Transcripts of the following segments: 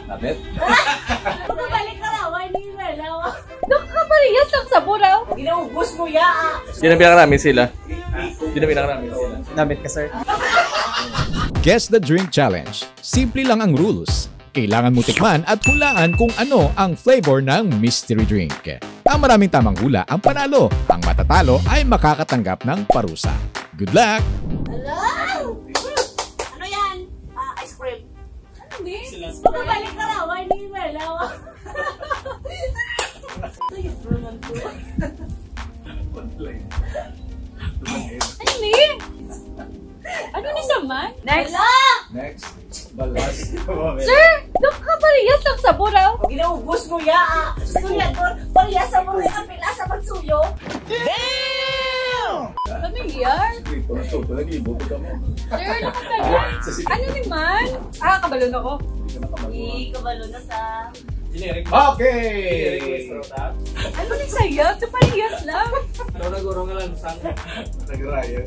Damit? Magkabalik ka raw, hindi mo alam. Nakaparehas lang sa buraw. Ginaubos mo ya. Yun ang pinakarami sila. Yun ang pinakarami sila. Damit ka, sir. Guess the Drink Challenge. Simple lang ang rules. Kailangan mo tikman at hulaan kung ano ang flavor ng mystery drink. Ang maraming tamang hula ang panalo. Ang matatalo ay makakatanggap ng parusa. Good luck! Hello? Ano yan? Ice cream. Ano hindi? Magkabalik ka raw, hindi mo alam. Ito yung pronoun ko. Hindi. Ano ni Saman? Next. Next. Balas. Sir, nakaparehas lang sa buraw. Ginaubos mo ya. Suya doon. Parehas sa buraw yung kapila sa magsuyo. Damn! Ano yan? Sir, nakatagal. Ano naman? Kabalon ako. Kabalo na sa... Okay! Ano ni sayap? Ito parehas lang. Nagurong nga lang saan. Nagraya.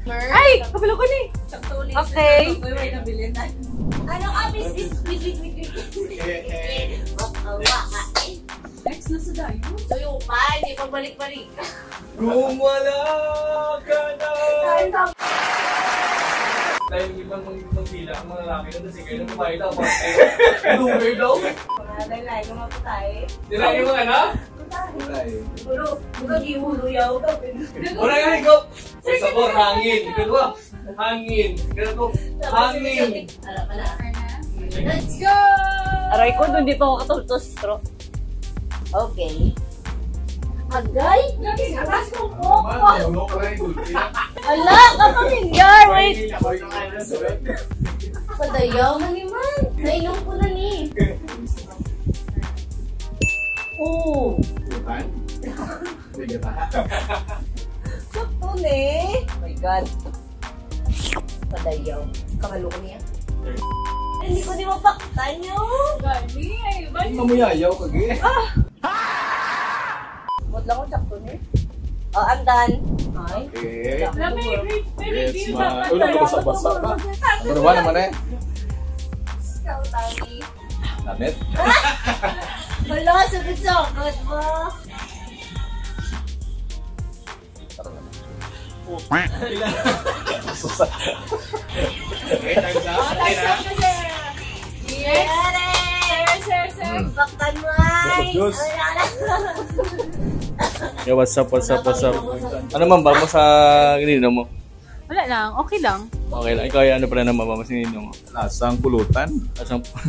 Ay! Kabalo ko ni. Okay. Ano ka? Wait. Next na sa dayo. So yung pa, hindi pagbalik-balik. Kung wala ka na. Dahil yung ibang magpila, ang mga lalaki na sige nang kumain daw. Dugay daw. Dahil kumaputay. Dinahin mo ka na? Pero, magkagimulo yaw ka. Una nga ikaw. May sabor, hangin. Ikaw hangin. Ganito, hangin. Let's go! Aray ko, doon di pa ako katultos, bro. Okay. Agay? Nakas ko po. Ala, kapamilyar. Wait. Padayaw man naman. Nainom ko na ni. Oo. Sakto ni. Oh my God. Padayaw. Kamalo ko niya. Hindi ko di mapaktan yun. Gani, ay ba? Mamuyayaw ka, ge. Bot lang ko sakto ni. Oh, I'm done. Ay. Okay. Very Ulang ko basa-basa ba? Berapa naman eh? Ikaw, Tami. Damit? Wala, sagot mo. Susah. Okay, time's up. Okay na? Yes! Sir. Baktan mo ay. Diyos. Yeah, what's up? Ano man ba mo sa ginino mo? Wala lang, okay lang. Okay lang. Ikaw ano pala naman ba mo sinino mo? Lasang pulutan.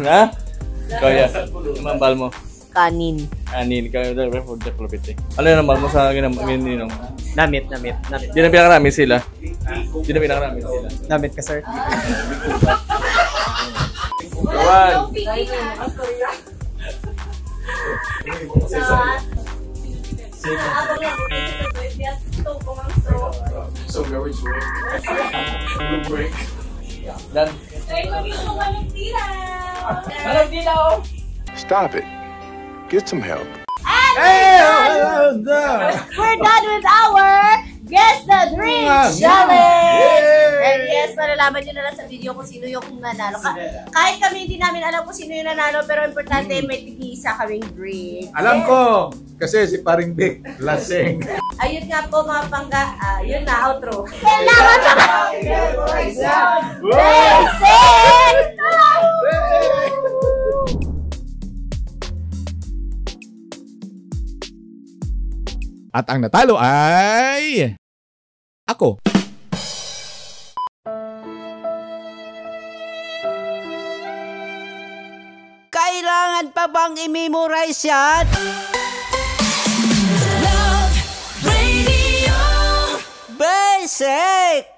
Ha? Ikaw ano man ba mo? Kanin. Kanin. Ikaw yung developit eh. Ano naman mo sa ginino mo? Damit. Di na pinakarami sila. Damit ka, sir. Gawan. So very sweet. Break. Dan. Stop it. Get some help. We're done with our Guess the Drink Challenge! And yes, malalaman nyo na lang sa video kung sino yung nanalo. Kahit kami hindi namin alam kung sino yung nanalo, pero importante may tig-isa kaming drink. Alam ko! Kasi si Paring Vic, lasing. Ayun nga po mga pangga, yun na, outro. Kailangan sa Basic! At ang natalo ay... ako. Kailangan pa bang i-memorize yan? Love Radio Basic!